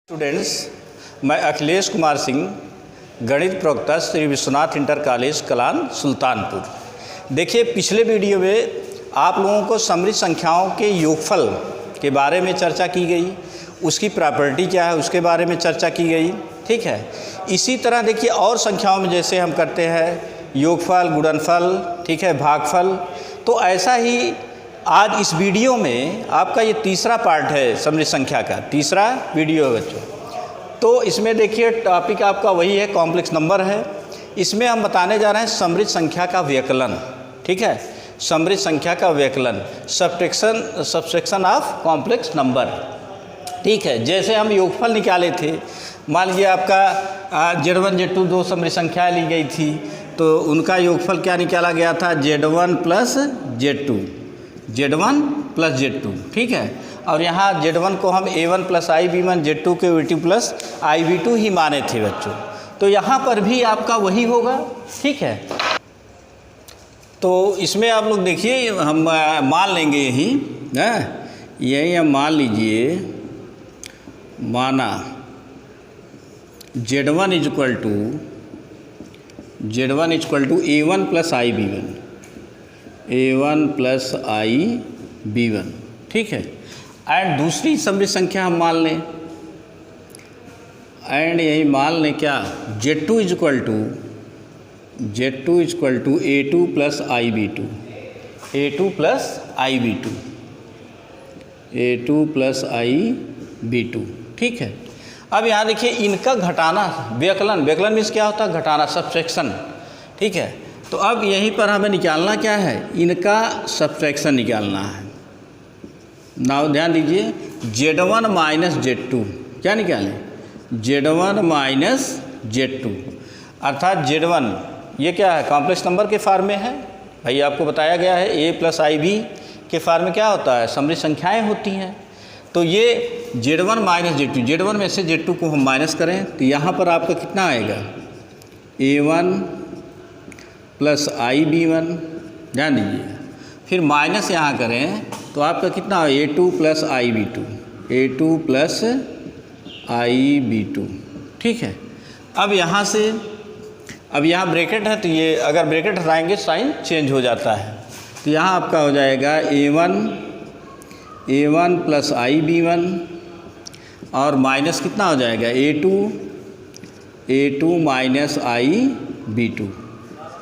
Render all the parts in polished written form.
Students, मैं अखिलेश कुमार सिंह, गणित प्रवक्ता श्री विश्वनाथ इंटर कॉलेज कलान सुल्तानपुर। देखिए, पिछले वीडियो में आप लोगों को समृद्ध संख्याओं के योगफल के बारे में चर्चा की गई, उसकी प्रॉपर्टी क्या है उसके बारे में चर्चा की गई। ठीक है, इसी तरह देखिए और संख्याओं में जैसे हम करते हैं योगफल, गुणनफल, ठीक है, भागफल, तो ऐसा ही आज इस वीडियो में आपका ये तीसरा पार्ट है समृद्ध संख्या का, तीसरा वीडियो है बच्चों। तो इसमें देखिए टॉपिक आपका वही है, कॉम्प्लेक्स नंबर है। इसमें हम बताने जा रहे हैं समृद्ध संख्या का व्यकलन। ठीक है, समृद्ध संख्या का व्यकलन, सब्ट्रैक्शन ऑफ कॉम्प्लेक्स नंबर। ठीक है, जैसे हम योगफल निकाले थे, मान लीजिए आपका Z1 Z2 दो समृद्ध संख्या ली गई थी, तो उनका योगफल क्या निकाला गया था, Z1 plus Z2, Z1 plus Z2। ठीक है, और यहाँ Z1 को हम A1 प्लस IB1, Z2 के V2 प्लस IB2 ही माने थे बच्चों। तो यहाँ पर भी आपका वही होगा। ठीक है, तो इसमें आप लोग देखिए, हम मान लेंगे यही हम मान लीजिए, माना Z1 equal to A1 plus IB1, A1 plus IB1। ठीक है, एंड दूसरी समृद्ध संख्या हम मान लें, एंड यही मान लें क्या, Z2 equal to A2 plus IB2, A2 plus IB2, A2 plus IB2। ठीक है, अब यहाँ देखिए इनका घटाना, व्यकलन मीन्स क्या होता है, घटाना, सब्ट्रैक्शन। ठीक है, तो अब यहीं पर हमें निकालना क्या है, इनका सब्ट्रैक्शन निकालना है। नाउ ध्यान दीजिए, Z1 माइनस Z2 क्या निकालें, Z1 माइनस Z2, अर्थात Z1 ये क्या है, कॉम्प्लेक्स नंबर के फॉर्म में है। भाई आपको बताया गया है A प्लस IB के फॉर्म में क्या होता है, समृद्ध संख्याएँ होती हैं। तो ये Z1 माइनस Z2, Z1 में से Z2 को हम माइनस करें तो यहाँ पर आपका कितना आएगा, A1 प्लस IB1, ध्यान दीजिए, फिर माइनस यहाँ करें तो आपका कितना हो, A2 plus IB2, A2 plus IB2। ठीक है, अब यहाँ से, अब यहाँ ब्रैकेट है तो ये अगर ब्रैकेट हटाएंगे साइन चेंज हो जाता है। तो यहाँ आपका हो जाएगा A1 प्लस IB1 और माइनस कितना हो जाएगा, A2 माइनस IB2।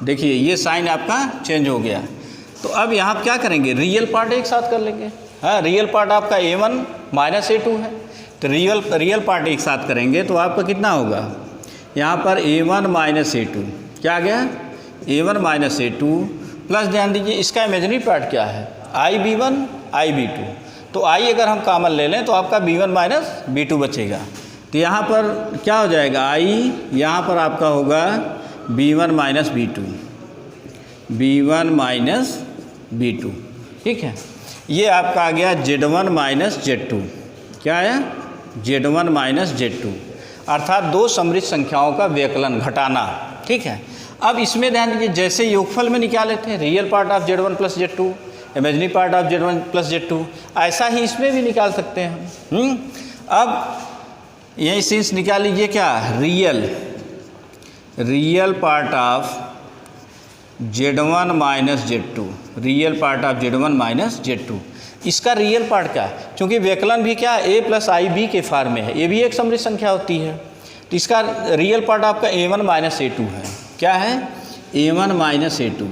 देखिए ये साइन आपका चेंज हो गया। तो अब यहाँ क्या करेंगे, रियल पार्ट एक साथ कर लेंगे। हाँ, रियल पार्ट आपका A1 माइनस A2 है, तो रियल पार्ट एक साथ करेंगे तो आपका कितना होगा, यहाँ पर A1 माइनस A2 क्या आ गया, A1 माइनस A2 प्लस, ध्यान दीजिए इसका इमेजिनरी पार्ट क्या है, IB1 IB2। तो I अगर हम कॉमन ले लें तो आपका B1 माइनस B2 बचेगा। तो यहाँ पर क्या हो जाएगा, I यहाँ पर आपका होगा B1 minus B2, B1 minus B2। ठीक है, ये आपका आ गया Z1 माइनस Z2, क्या आया, Z1 माइनस Z2, अर्थात दो समृद्ध संख्याओं का व्यकलन, घटाना। ठीक है, अब इसमें ध्यान दीजिए, जैसे योगफल में निकाले थे real part of Z1 plus Z2, imaginary part of Z1 plus Z2, ऐसा ही इसमें भी निकाल सकते हैं हम। अब यही सीन्स निकाल लीजिए, क्या, real part of Z1 minus Z2, real part of Z1 minus Z2। इसका रियल पार्ट क्या है, क्योंकि व्यकलन भी क्या, A प्लस IB के फॉर्म में है, ये भी एक समृद्ध संख्या होती है। तो इसका रियल पार्ट आपका A1 माइनस A2 है, क्या है, A1 minus A2,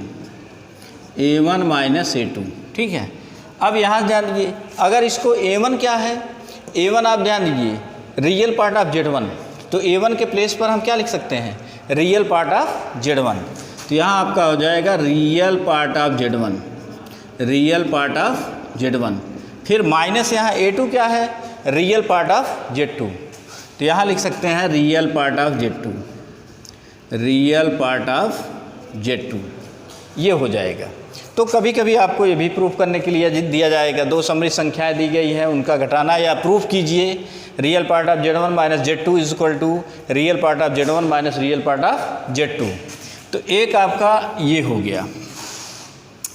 A1 minus A2। ठीक है, अब यहाँ ध्यान दीजिए, अगर इसको A1 क्या है, A1 आप ध्यान दीजिए रियल पार्ट ऑफ Z1, तो A1 के प्लेस पर हम क्या लिख सकते हैं, रियल पार्ट ऑफ Z1। तो यहाँ आपका हो जाएगा real part of Z1, real part of Z1, फिर माइनस यहाँ A2 क्या है, रियल पार्ट ऑफ Z2। तो यहाँ लिख सकते हैं real part of Z2, real part of Z2, ये हो जाएगा। तो कभी कभी आपको ये भी प्रूफ करने के लिए दिया जाएगा, दो समृद्ध संख्याएं दी गई हैं, उनका घटाना, या प्रूफ कीजिए real part of Z1 minus Z2 is equal to real part of Z1 minus real part of Z2। तो एक आपका ये हो गया,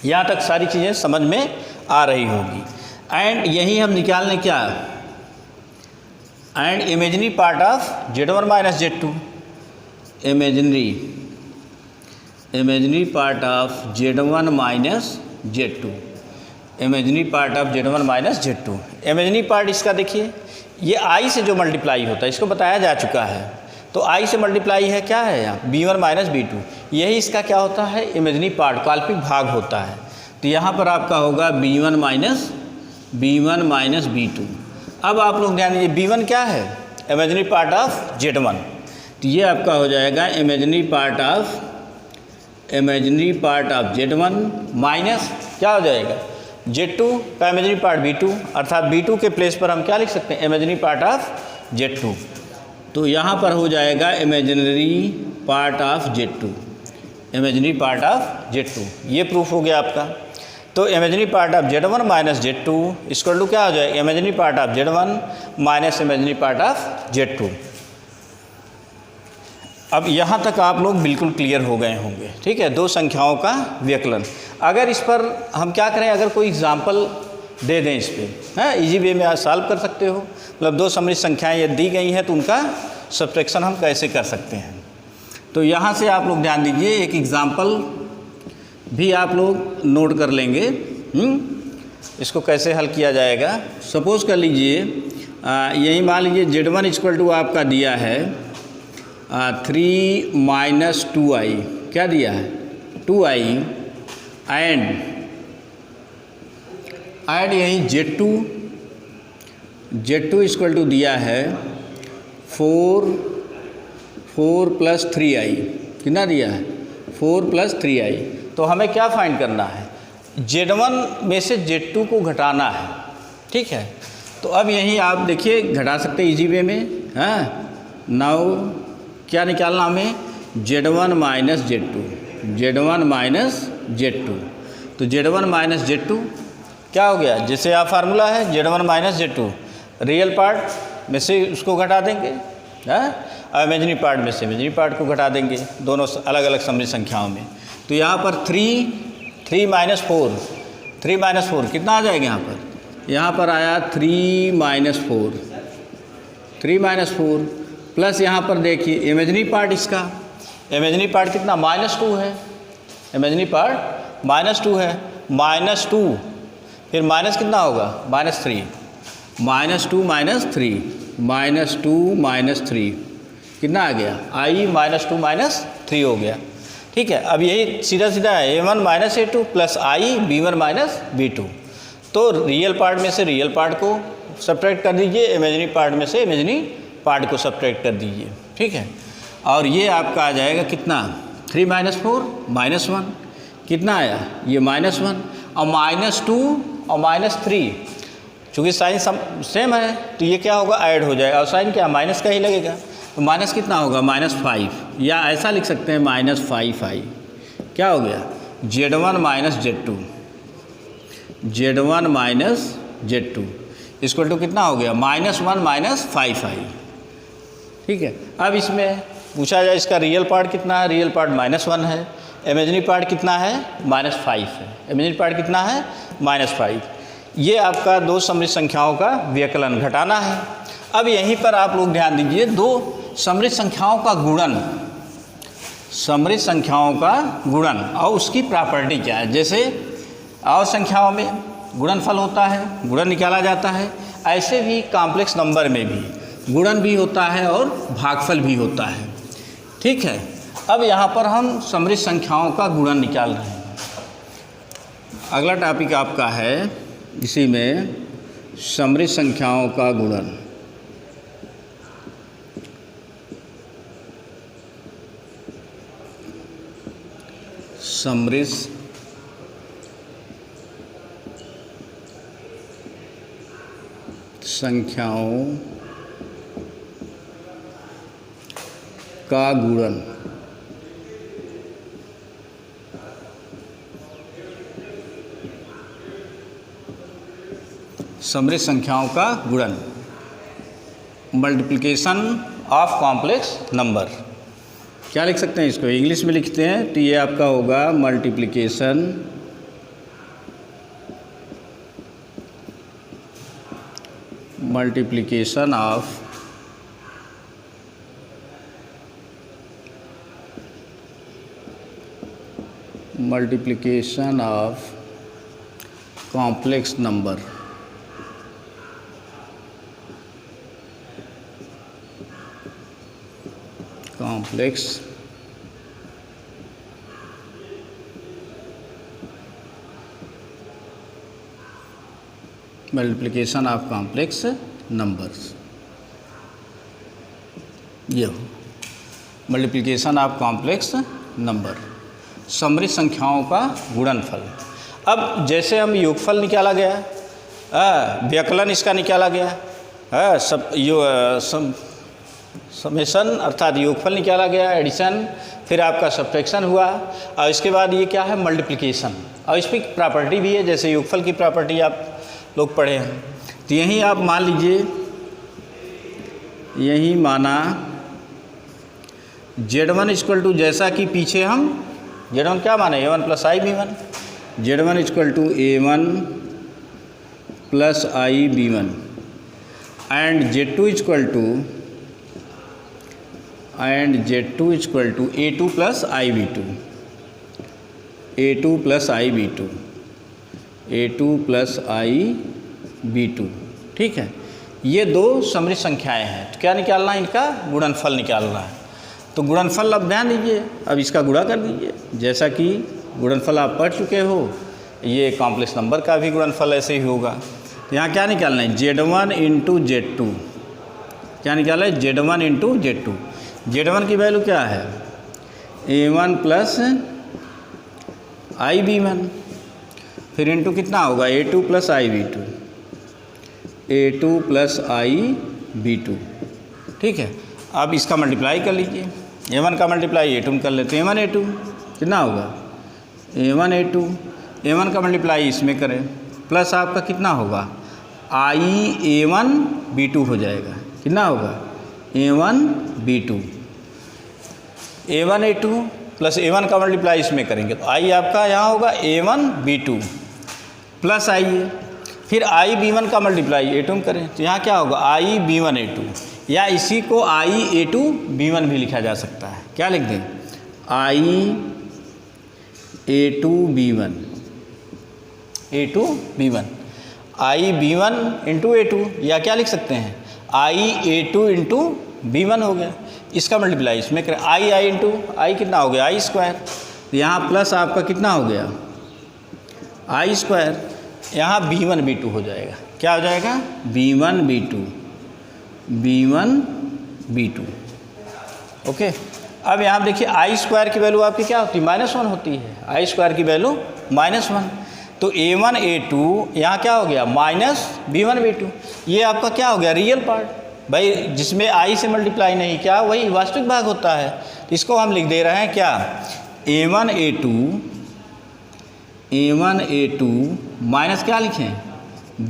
यहाँ तक सारी चीज़ें समझ में आ रही होगी। एंड यही हम निकालने क्या, and imaginary part of Z1 minus Z2, imaginary part of Z1 minus Z2, imaginary part of Z1 minus Z2। Imaginary part इसका देखिए, ये I से जो मल्टीप्लाई होता है इसको बताया जा चुका है, तो I से मल्टीप्लाई है क्या है यहाँ B1 माइनस B2, यही इसका क्या होता है इमेजिनरी पार्ट, काल्पनिक भाग होता है। तो यहाँ पर आपका होगा B1 माइनस B2। अब आप लोग ध्यान दीजिए B1 क्या है, इमेजिनरी पार्ट ऑफ Z1, तो ये आपका हो जाएगा imaginary part of Z1 minus क्या हो जाएगा Z2 का इमेजिनरी पार्ट B2, अर्थात B2 के प्लेस पर हम क्या लिख सकते हैं इमेजिनरी पार्ट ऑफ Z2। तो यहाँ पर हो जाएगा imaginary part of Z2, imaginary part of Z2, ये प्रूफ हो गया आपका। तो imaginary part of Z1 minus Z2 equal to क्या हो जाएगा imaginary part of Z1 minus imaginary part of Z2। अब यहाँ तक आप लोग बिल्कुल क्लियर हो गए होंगे, ठीक है, दो संख्याओं का व्यकलन। अगर इस पर हम क्या करें, अगर कोई एग्जाम्पल दे दें इस पर, है इजी वे में आप सॉल्व कर सकते हो, मतलब दो समृद्ध संख्याएं यदि दी गई हैं तो उनका सब्ट्रैक्शन हम कैसे कर सकते हैं। तो यहाँ से आप लोग ध्यान दीजिए, एक एग्ज़ाम्पल भी आप लोग नोट कर लेंगे। इसको कैसे हल किया जाएगा, सपोज़ कर लीजिए यही मान लीजिए Z1 इक्वल टू आपका दिया है 3 माइनस 2i, क्या दिया है 2i, एंड यही Z2 इक्वल टू दिया है 4 प्लस 3i, कितना दिया है 4 प्लस 3i। तो हमें क्या फाइंड करना है, Z1 में से Z2 को घटाना है, ठीक है। तो अब यहीं आप देखिए घटा सकते हैं इजी वे में, हाँ। नाउ क्या निकालना हमें Z1 minus Z2, Z1 minus Z2। तो Z1 माइनस Z2 क्या हो गया, जैसे आप फार्मूला है Z1 minus Z2, real part में से उसको घटा देंगे, हाँ, और इमेजिनरी पार्ट में से इमेजिनरी पार्ट को घटा देंगे, दोनों अलग अलग समृद्ध संख्याओं में। तो यहाँ पर 3 माइनस 4 कितना आ जाएगा यहाँ पर आया 3 माइनस 4 प्लस यहाँ पर देखिए इमेजिनरी पार्ट, इसका इमेजिनरी पार्ट कितना -2 है, इमेजिनरी पार्ट -2 है, -2 फिर माइनस कितना होगा -3, -2 माइनस 3 कितना आ गया i -2 -3 हो गया, ठीक है। अब यही सीधा सीधा है A1 minus A2 plus i B1 minus B2। तो रियल पार्ट में से रियल पार्ट को सब्ट्रैक्ट कर दीजिए, इमेजिनरी पार्ट में से इमेजिनरी पार्ट को सब्ट्रैक्ट कर दीजिए, ठीक है। और ये आपका आ जाएगा कितना 3 माइनस 4 -1 कितना आया ये -1 और -2 और -3, चूँकि साइन सेम है तो ये क्या होगा ऐड हो जाएगा, और साइन क्या माइनस का ही लगेगा, तो माइनस कितना होगा -5, या ऐसा लिख सकते हैं -5i। क्या हो गया Z1 minus Z2 equal to कितना हो गया -1 -5i, ठीक है। अब इसमें पूछा जाए इसका रियल पार्ट कितना है, रियल पार्ट -1 है, इमेजिनरी पार्ट कितना है -5 है, इमेजिनरी पार्ट कितना है -5। ये आपका दो समृद्ध संख्याओं का व्यकलन घटाना है। अब यहीं पर आप लोग ध्यान दीजिए, दो समृद्ध संख्याओं का गुणन और उसकी प्रॉपर्टी क्या है। जैसे और संख्याओं में गुणनफल होता है, गुणन निकाला जाता है, ऐसे भी कॉम्प्लेक्स नंबर में भी गुणन भी होता है और भागफल भी होता है, ठीक है। अब यहाँ पर हम समृद्ध संख्याओं का गुणन निकाल रहे हैं। अगला टॉपिक आपका है इसी में समृद्ध संख्याओं का गुणन। समृद्ध संख्याओं का गुणन। समृद्ध संख्याओं का गुणन, मल्टीप्लिकेशन ऑफ कॉम्प्लेक्स नंबर। क्या लिख सकते हैं इसको, इंग्लिश में लिखते हैं तो ये आपका होगा multiplication of multiplication of complex number, complex multiplication of complex numbers, ये हो मल्टीप्लिकेशन ऑफ कॉम्प्लेक्स नंबर, समृद्ध संख्याओं का गुणनफल। अब जैसे हम योगफल निकाला गया, व्यकलन इसका निकाला गया, समेशन अर्थात योगफल निकाला गया, एडिशन, फिर आपका सब्ट्रैक्शन हुआ, और इसके बाद ये क्या है, मल्टीप्लिकेशन। और इस पर प्रॉपर्टी भी है, जैसे योगफल की प्रॉपर्टी आप लोग पढ़े हैं। तो यहीं आप मान लीजिए, यही माना Z1 इक्वल टू, जैसा कि पीछे हम Z1 क्या माने, A1 plus i B1, Z1 equal to A1 plus i B1 and Z2 equal to A2 plus i B2, A2 plus i B2, A2 plus i B2, ठीक है। ये दो समृद्ध संख्याएं हैं, तो क्या निकालना है, इनका गुणनफल निकालना है। तो गुणनफल अब ध्यान दीजिए, अब इसका गुणा कर दीजिए, जैसा कि गुणनफल आप पढ़ चुके हो, ये कॉम्प्लेक्स नंबर का भी गुणनफल ऐसे ही होगा। तो यहाँ क्या निकालना है, Z1 इंटू Z2, क्या निकालना है, Z1 इंटू Z2। Z1 की वैल्यू क्या है, A1 प्लस आई B1, फिर इंटू कितना होगा, A2 plus i B2, A2 plus i B2, ठीक है। अब इसका मल्टीप्लाई कर लीजिए, A1 का मल्टीप्लाई A2 में कर लेते हैं, A1 A2 कितना होगा, A1 A2, A1 का मल्टीप्लाई इसमें करें, प्लस आपका कितना होगा, आई A1 B2 हो जाएगा, कितना होगा, A1 B2, A1 A2 plus A1 का मल्टीप्लाई इसमें करेंगे तो आई आपका यहाँ होगा A1 B2 प्लस आई है, फिर आई B1 का मल्टीप्लाई A2 में करें तो यहाँ क्या होगा, आई B1 A2, या इसी को आई A2 B1 भी लिखा जा सकता है। क्या लिख दें, आई A2 B1, A2 B1, आई B1 इंटू A2, या क्या लिख सकते हैं, आई A2 इंटू B1 हो गया, इसका मल्टीप्लाई इसमें करें, आई इंटू आई कितना हो गया, आई स्क्वायर, यहाँ प्लस आपका कितना हो गया, आई स्क्वायर, यहाँ B1 B2 हो जाएगा, क्या हो जाएगा, B1 B2, ओके। अब यहाँ देखिए आई स्क्वायर की वैल्यू आपकी क्या होती है, -1 होती है, आई स्क्वायर की वैल्यू -1, तो A1 A2 यहाँ क्या हो गया, -B1 B2, ये आपका क्या हो गया, रियल पार्ट, भाई जिसमें आई से मल्टीप्लाई नहीं, क्या वही वास्तविक भाग होता है। तो इसको हम लिख दे रहे हैं क्या, A1 A2 माइनस क्या लिखें,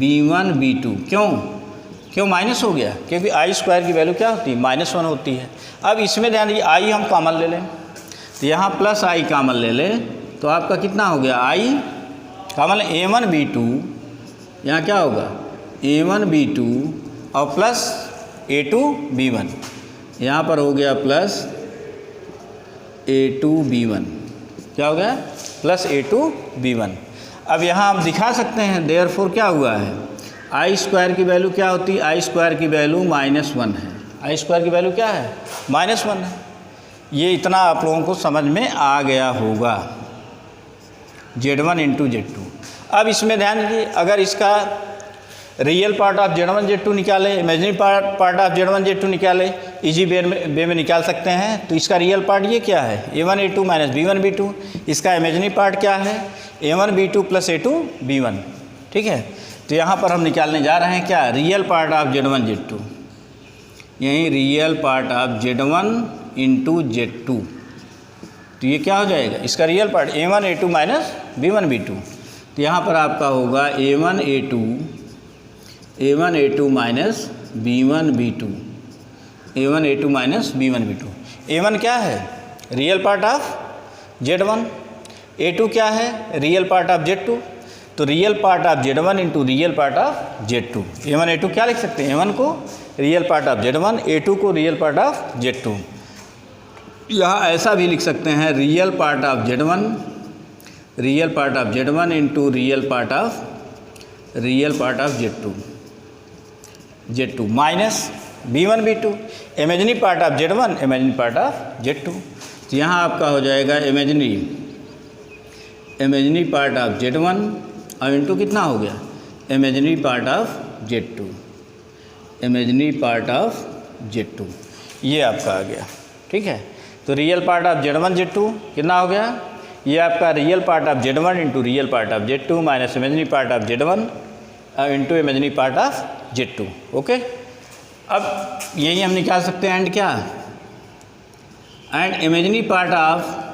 B1 B2, क्यों माइनस हो गया, क्योंकि आई स्क्वायर की वैल्यू क्या होती है, -1 होती है। अब इसमें ध्यान दीजिए, आई हम कॉमन ले लें, तो यहाँ प्लस आई कॉमन ले लें तो आपका कितना हो गया, आई कॉमन A1 B2, यहाँ क्या होगा, A1 B2 और प्लस A2 B1, यहाँ पर हो गया प्लस A2 B1, क्या हो गया, प्लस A2 B1। अब यहाँ आप दिखा सकते हैं, देयरफॉर क्या हुआ है, आई स्क्वायर की वैल्यू क्या होती है, आई स्क्वायर की वैल्यू -1 है, आई स्क्वायर की वैल्यू क्या है, -1 है। ये इतना आप लोगों को समझ में आ गया होगा, Z1 इंटू Z2। अब इसमें ध्यान दीजिए, अगर इसका real part of Z1 Z2 निकाले, imaginary part of Z1 Z2 निकाले, इजी वे में निकाल सकते हैं। तो इसका रियल पार्ट ये क्या है, A1 A2 minus B1 B2, इसका इमेजिनरी पार्ट क्या है, A1 B2 plus A2 B1, ठीक है। तो यहाँ पर हम निकालने जा रहे हैं क्या, real part of Z1 Z2, यही real part of Z1 into Z2, तो ये क्या हो जाएगा, इसका real part A1 A2 minus B1 B2। तो यहाँ पर आपका होगा A1 A2 minus B1 B2, A1 A2 minus B1 B2। A1 क्या है, real part of Z1, A2 क्या है, रियल पार्ट ऑफ Z2। तो real part of Z1 into real part of Z2, A1 A2 क्या लिख सकते हैं, A1 को real part of Z1, A2 को रियल पार्ट ऑफ Z2। यहाँ ऐसा भी लिख सकते हैं, real part of Z1 real part of Z1 into real part of Z2 minus B1 B2 imaginary part of Z1 imaginary part of Z2। तो यहाँ आपका हो जाएगा इमेजिनरी पार्ट ऑफ Z1 और इंटू कितना हो गया इमेजिनरी पार्ट ऑफ Z2 ये आपका आ गया। ठीक है, तो real part of Z1 Z2 कितना हो गया, ये आपका real part of Z1 into real part of Z2 minus imaginary part of Z1 into imaginary part of Z2। Okay, अब यही हम निकाल सकते हैं एंड क्या, and imaginary part of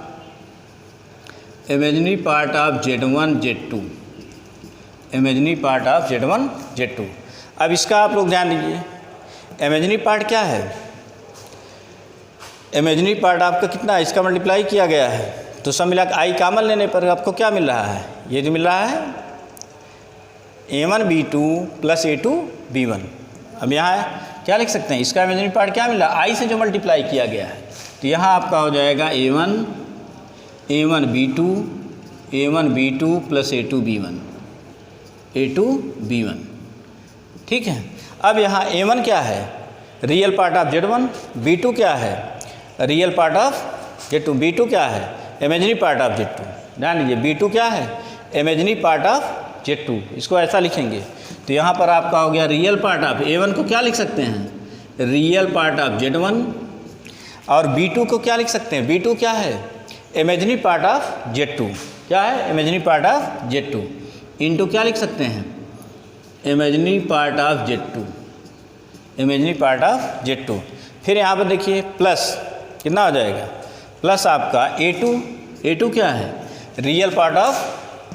Z1 Z2 imaginary part of Z1 Z2। अब इसका आप लोग ध्यान दीजिए, इमेजिनरी पार्ट क्या है, इमेजिनरी पार्ट आपका कितना है, इसका मल्टीप्लाई किया गया है, तो सब मिला आई कॉमन लेने पर आपको क्या मिल रहा है, ये जो मिल रहा है A1 B2 plus A2 B1। अब यहाँ क्या लिख सकते हैं, इसका इमेजिनरी पार्ट क्या मिल रहा है, आई से जो मल्टीप्लाई किया गया है, तो यहाँ आपका हो जाएगा A1 B2 plus A2 B1। ठीक है, अब यहाँ A1 क्या है, real part of Z1, B2 क्या है, real part of Z2, B2 क्या है, इमेजिनरी पार्ट ऑफ Z2। ध्यान दीजिए, B2 क्या है, इमेजिनरी पार्ट ऑफ Z2, इसको ऐसा लिखेंगे। तो यहाँ पर आपका हो गया रियल पार्ट ऑफ A1 को क्या लिख सकते हैं, रियल पार्ट ऑफ Z1, और B2 को क्या लिख सकते हैं, B2 क्या है, इमेजिनरी पार्ट ऑफ Z2, क्या है, imaginary part of Z2 into क्या लिख सकते हैं, इमेजिनरी पार्ट ऑफ Z2। फिर यहाँ पर देखिए प्लस कितना हो जाएगा, प्लस आपका A2 क्या है, real part of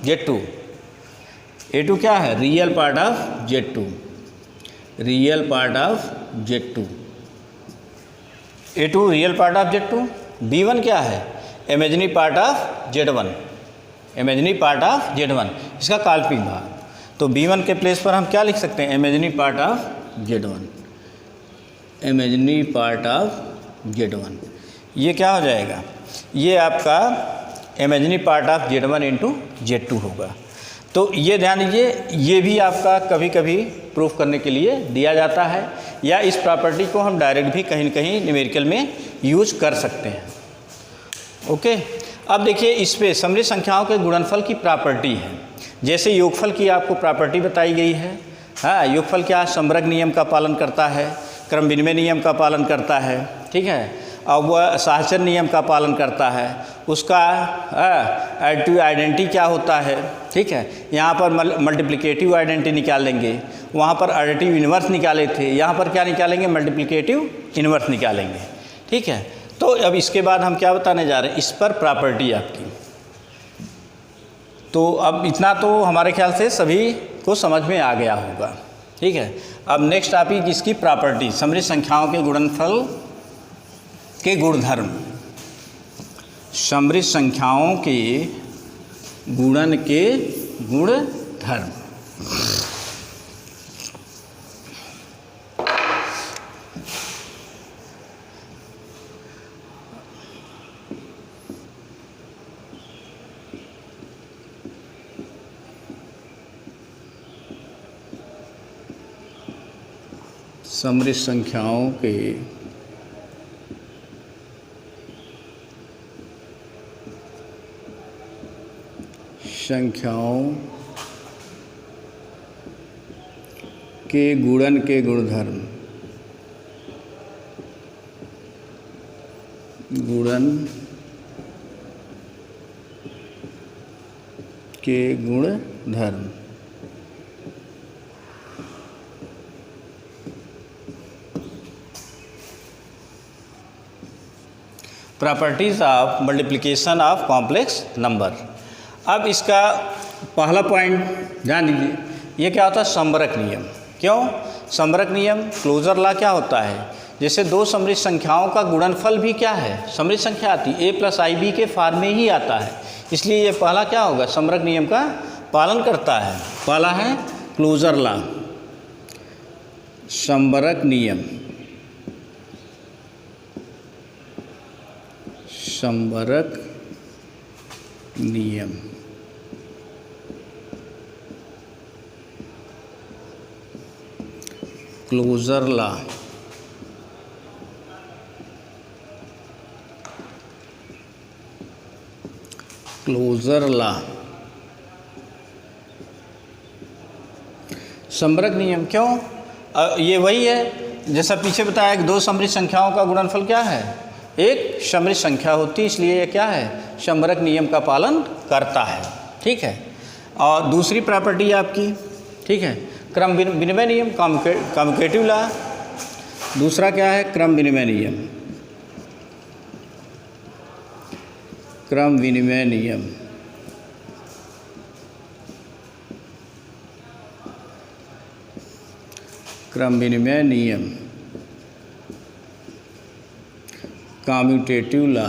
Z2, A2 क्या है, real part of Z2, A2 real part of Z2। B1 क्या है, इमेजिनरी पार्ट ऑफ Z1, इसका काल्पनिक भाग। तो B1 के प्लेस पर हम क्या लिख सकते हैं, इमेजिनरी पार्ट ऑफ Z1, ये क्या हो जाएगा, ये आपका imaginary part of Z1 into Z2 होगा। तो ये ध्यान दीजिए, ये भी आपका कभी कभी प्रूफ करने के लिए दिया जाता है, या इस प्रॉपर्टी को हम डायरेक्ट भी कहीं न कहीं न्यूमेरिकल में यूज कर सकते हैं। ओके, अब देखिए इस पे समृद्ध संख्याओं के गुणनफल की प्रॉपर्टी है। जैसे योगफल की आपको प्रॉपर्टी बताई गई है, हाँ, योगफल क्या समवर्ग नियम का पालन करता है, क्रम विनिमय नियम का पालन करता है, ठीक है, और वह सहचर नियम का पालन करता है, उसका एडिटिव आइडेंटिटी क्या होता है, ठीक है, यहाँ पर मल्टीप्लिकेटिव आइडेंटिटी निकालेंगे, वहाँ पर एडिटिव इन्वर्स निकाले थे, यहाँ पर क्या निकालेंगे, मल्टीप्लिकेटिव इन्वर्स निकालेंगे। ठीक है, तो अब इसके बाद हम क्या बताने जा रहे हैं, इस पर प्रॉपर्टी आपकी। तो अब इतना तो हमारे ख्याल से सभी को समझ में आ गया होगा। ठीक है, अब नेक्स्ट टॉपिक इसकी प्रॉपर्टी, समृद्ध संख्याओं के गुणनफल के गुणधर्म, समृद्ध संख्याओं के गुणन के गुणधर्म। समृद्ध संख्याओं के गुणन के गुणधर्म, गुणन के गुणधर्म। Properties of multiplication of complex number. अब इसका पहला पॉइंट ध्यान दीजिए, ये क्या होता है, समवर्ग नियम। क्यों समवर्ग नियम, क्लोजर लॉ क्या होता है, जैसे दो समृद्ध संख्याओं का गुणनफल भी क्या है, समृद्ध संख्या आती है, a + ib के फॉर्म में ही आता है, इसलिए ये पहला क्या होगा, समवर्ग नियम का पालन करता है। पहला है क्लोजर लॉ, समवर्ग नियम, समवर्ग नियम। Closure law. Closure law. संबरक नियम क्यों? ये वही है जैसा पीछे बताया कि दो समृद्ध संख्याओं का गुणनफल क्या है, एक समृद्ध संख्या होती है, इसलिए ये क्या है, संबरक नियम का पालन करता है। ठीक है। और दूसरी प्रॉपर्टी आपकी, ठीक है, क्रम विनिमय नियम, कम्यूटेटिव लॉ। दूसरा क्या है, क्रम विनिमय नियम। क्रम विनिमय नियम। क्रम विनिमय नियम, कम्यूटेटिव लॉ।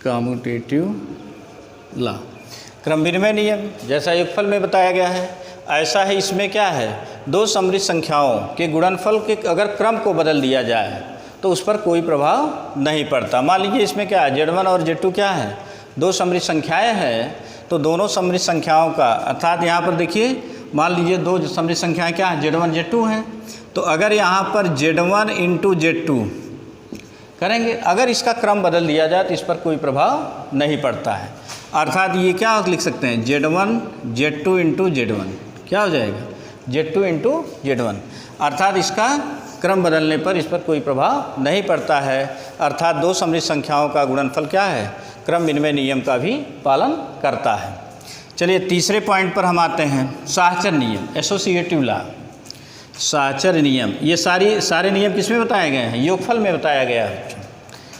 Commutative law. क्रम विनिमय नियम जैसा योगफल में बताया गया है ऐसा है, इसमें क्या है, दो समृद्ध संख्याओं के गुणनफल के अगर क्रम को बदल दिया जाए तो उस पर कोई प्रभाव नहीं पड़ता। मान लीजिए इसमें क्या है, Z1 और Z2 क्या है, दो समृद्ध संख्याएं हैं, तो दोनों समृद्ध संख्याओं का, अर्थात यहाँ पर देखिए मान लीजिए दो समृद्ध संख्याएं क्या हैं, Z1 Z2 हैं, तो अगर यहाँ पर Z1 इंटू Z2 करेंगे, अगर इसका क्रम बदल दिया जाए तो इस पर कोई प्रभाव नहीं पड़ता है। अर्थात ये क्या लिख सकते हैं, Z1 Z2 इंटू Z1 क्या हो जाएगा, Z2 इंटू Z1, अर्थात इसका क्रम बदलने पर इस पर कोई प्रभाव नहीं पड़ता है। अर्थात दो समृद्ध संख्याओं का गुणनफल क्या है, क्रम विनिमय नियम का भी पालन करता है। चलिए तीसरे पॉइंट पर हम आते हैं, साहचर नियम, एसोसिएटिव लॉ। साहचर नियम, ये सारे नियम किस में बताए गए हैं, योगफल में बताया गया है।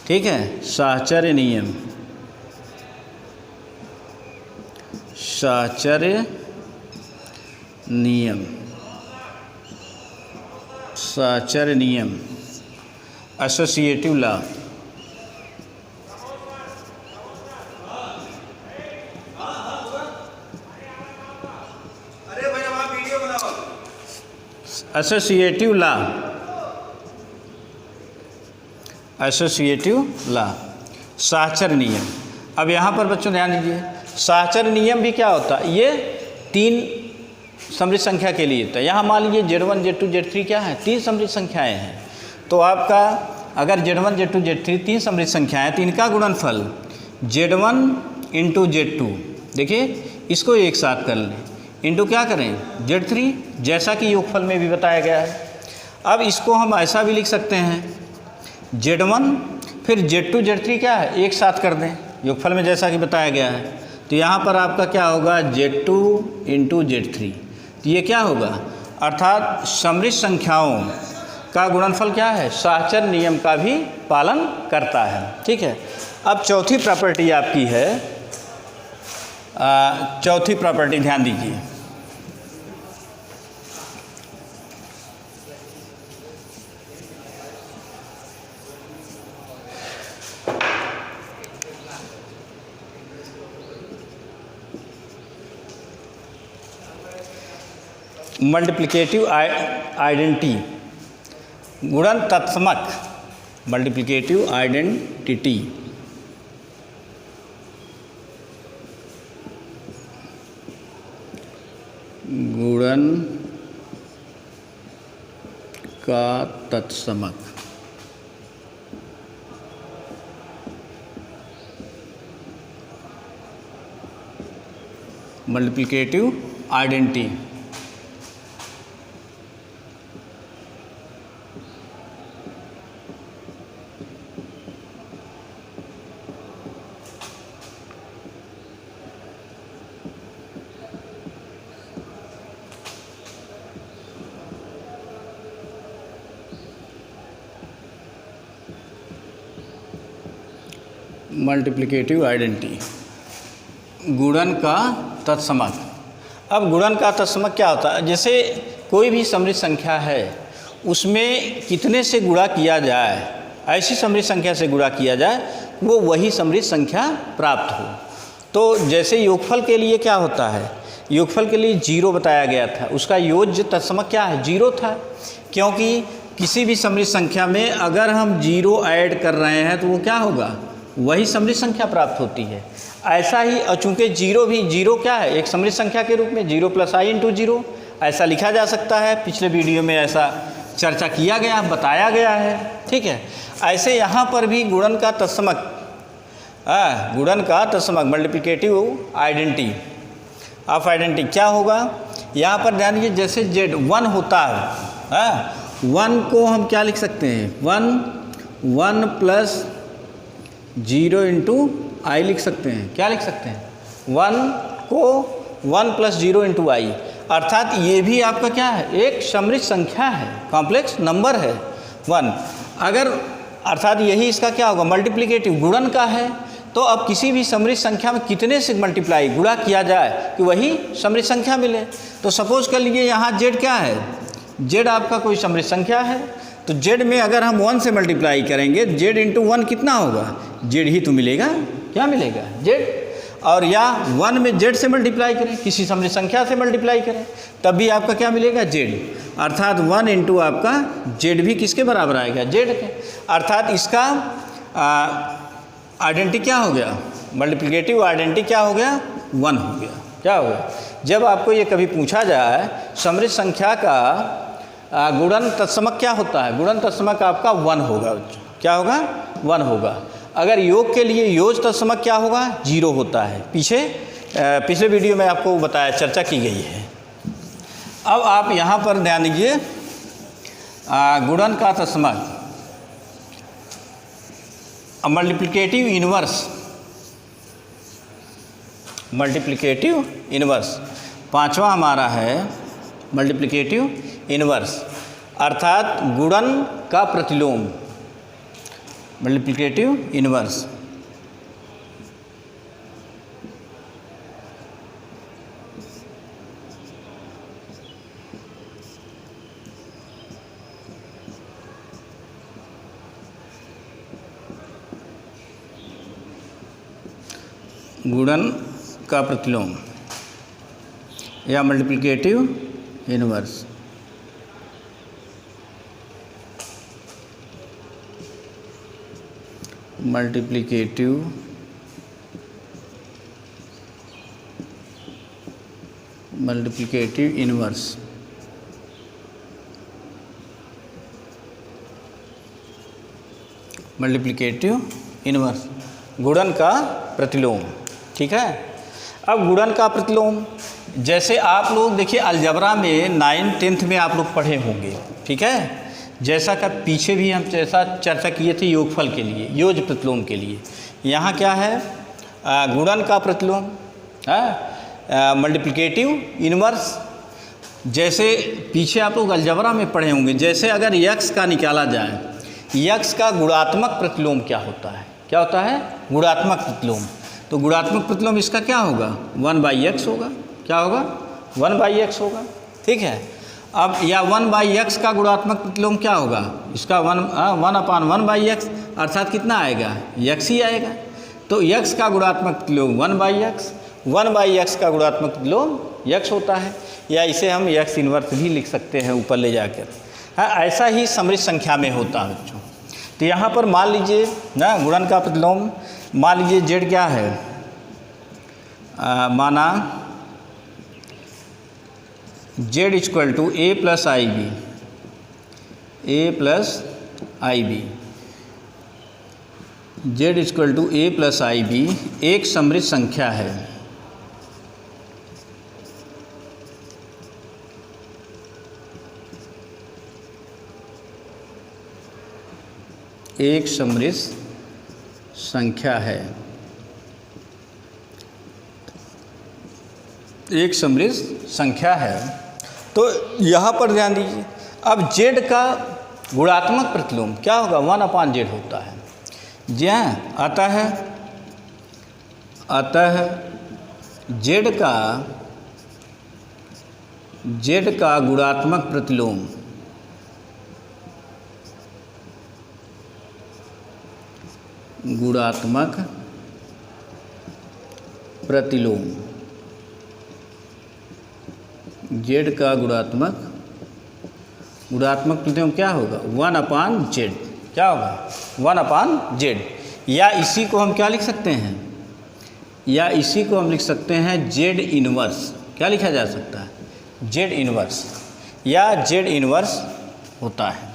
ठीक है, साहचर्य नियम। साहचर्य नियम। साहचर्य नियम, associative law. Associative law. Associative law, साहचर्य नियम। अब यहाँ पर बच्चों ध्यान दीजिए, साहचर्य नियम भी क्या होता है, ये तीन समृद्ध संख्या के लिए होता है। यहाँ मान लीजिए Z1 Z2 Z3 क्या है, तीन समृद्ध संख्याएं हैं, तो आपका अगर Z1 Z2 Z3 तीन समृद्ध संख्याएं, तो इनका गुणनफल Z1 इंटू Z2, देखिए इसको एक साथ कर लें, इंटू क्या करें Z3, जैसा कि योगफल में भी बताया गया है। अब इसको हम ऐसा भी लिख सकते हैं, Z1 फिर Z2 Z3 क्या है, एक साथ कर दें, योगफल में जैसा कि बताया गया है। तो यहाँ पर आपका क्या होगा, Z2 इंटू Z3, तो ये क्या होगा, अर्थात समृद्ध संख्याओं का गुणनफल क्या है, साहचर्य नियम का भी पालन करता है। ठीक है। अब चौथी प्रॉपर्टी आपकी है, चौथी प्रॉपर्टी ध्यान दीजिए, मल्टीप्लिकेटिव आइडेंटिटी, गुणन तत्समक, मल्टीप्लिकेटिव आइडेंटिटी। गुणन का तत्समक। Multiplicative identity. मल्टीप्लिकेटिव आइडेंटिटी, गुणन का तत्समक। अब गुणन का तत्समक क्या होता है, जैसे कोई भी समृद्ध संख्या है उसमें कितने से गुणा किया जाए, ऐसी समृद्ध संख्या से गुणा किया जाए वो वही समृद्ध संख्या प्राप्त हो। तो जैसे योगफल के लिए क्या होता है, योगफल के लिए 0 बताया गया था, उसका योज्य तत्समक क्या है, 0 था, क्योंकि किसी भी समृद्ध संख्या में अगर हम जीरो ऐड कर रहे हैं तो वो क्या होगा, वही समृद्ध संख्या प्राप्त होती है। ऐसा ही चूँकि जीरो क्या है, एक समृद्ध संख्या के रूप में 0 + i × 0 ऐसा लिखा जा सकता है। पिछले वीडियो में ऐसा चर्चा किया गया, बताया गया है, ठीक है। ऐसे यहाँ पर भी गुणन का तत्समक मल्टीप्लिकेटिव आइडेंटिटी ऑफ आइडेंटिटी क्या होगा, यहाँ पर ध्यान दीजिए। जैसे z 1 होता है, 1 को हम क्या लिख सकते हैं, 1 + 0 × i लिख सकते हैं। क्या लिख सकते हैं, 1 को 1 + 0 × i, अर्थात ये भी आपका क्या है, एक समृद्ध संख्या है, कॉम्प्लेक्स नंबर है 1। अगर अर्थात यही इसका क्या होगा, मल्टीप्लिकेटिव गुणन का है। तो अब किसी भी समृद्ध संख्या में कितने से मल्टीप्लाई गुणा किया जाए कि वही समृद्ध संख्या मिले। तो सपोज कर लीजिए यहाँ z क्या है, z आपका कोई समृद्ध संख्या है, तो z में अगर हम 1 से मल्टीप्लाई करेंगे, z × 1 कितना होगा, z ही तो मिलेगा, क्या मिलेगा, z। और या 1 में z से मल्टीप्लाई करें, किसी समृद्ध संख्या से मल्टीप्लाई करें, तब भी आपका क्या मिलेगा, z। अर्थात 1 × आपका z भी किसके बराबर आएगा, z के। अर्थात इसका आइडेंटिटी क्या हो गया, मल्टीप्लिकेटिव आइडेंटिटी क्या हो गया, 1 हो गया। क्या हो गया, जब आपको ये कभी पूछा जाए समृद्ध संख्या का गुणन तत्समक क्या होता है, गुणन तत्समक आपका 1 होगा। क्या होगा, 1 होगा। अगर योग के लिए योज तत्समक क्या होगा, 0 होता है। पिछले वीडियो में आपको बताया, चर्चा की गई है। अब आप यहाँ पर ध्यान दीजिए, गुणन का तत्समक मल्टीप्लिकेटिव इन्वर्स, पांचवा हमारा है मल्टीप्लिकेटिव इन्वर्स, अर्थात गुणन का प्रतिलोम, मल्टीप्लिकेटिव इन्वर्स। गुणन का प्रतिलोम या multiplicative inverse. Multiplicative inverse. Multiplicative inverse, गुणन का प्रतिलोम, ठीक है। अब गुणन का प्रतिलोम, जैसे आप लोग देखिए अलजबरा में 9th 10th में आप लोग पढ़े होंगे, ठीक है। जैसा कि पीछे भी हम जैसा चर्चा किए थे योगफल के लिए, योज प्रतिलोम के लिए, यहाँ क्या है, गुणन का प्रतिलोम, मल्टीप्लिकेटिव इन्वर्स। जैसे पीछे आप लोग अलजबरा में पढ़े होंगे, जैसे अगर यक्स का निकाला जाए, यक्स का गुणात्मक प्रतिलोम क्या होता है, क्या होता है, गुणात्मक प्रतिलोम। तो गुणात्मक प्रतिलोम इसका क्या होगा, 1/x होगा। क्या होगा, 1/x होगा, ठीक है। अब या 1/x का गुणात्मक प्रतिलोम क्या होगा, इसका 1/1/x, अर्थात कितना आएगा, x ही आएगा। तो x का गुणात्मक प्रतिलोम 1/x, 1/x का गुणात्मक प्रतिलोम x होता है, या इसे हम x इन्वर्स भी लिख सकते हैं ऊपर ले जाकर। हाँ, ऐसा ही समृद्ध संख्या में होता है बच्चों। तो यहाँ पर मान लीजिए ना, गुणन का प्रतिलोम, मान लीजिए z क्या है, माना z = a + ib, z = a + ib एक समृद्ध संख्या है। एक समृद्ध संख्या है, एक समृद्ध संख्या है। तो यहाँ पर ध्यान दीजिए, अब z का गुणात्मक प्रतिलोम क्या होगा, 1/z होता है। जी हाँ, अतः z का गुणात्मक प्रतिलोम z का गुणात्मक गुणात्मक प्रतिलोम क्या होगा 1/z, क्या होगा 1/z। या इसी को हम क्या लिख सकते हैं, या इसी को हम लिख सकते हैं z इनवर्स। क्या लिखा जा सकता है z इनवर्स, या z इनवर्स होता है।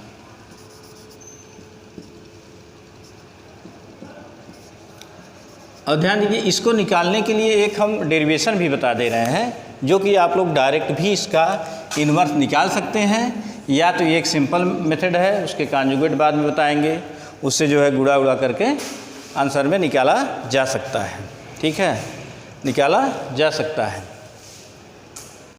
और ध्यान दीजिए, इसको निकालने के लिए एक हम डेरिवेशन भी बता दे रहे हैं, जो कि आप लोग डायरेक्ट भी इसका इन्वर्स निकाल सकते हैं, या तो ये एक सिंपल मेथड है, उसके कॉन्जुगेट बाद में बताएंगे, उससे जो है गुणा उड़ा करके आंसर में निकाला जा सकता है। ठीक है, निकाला जा सकता है।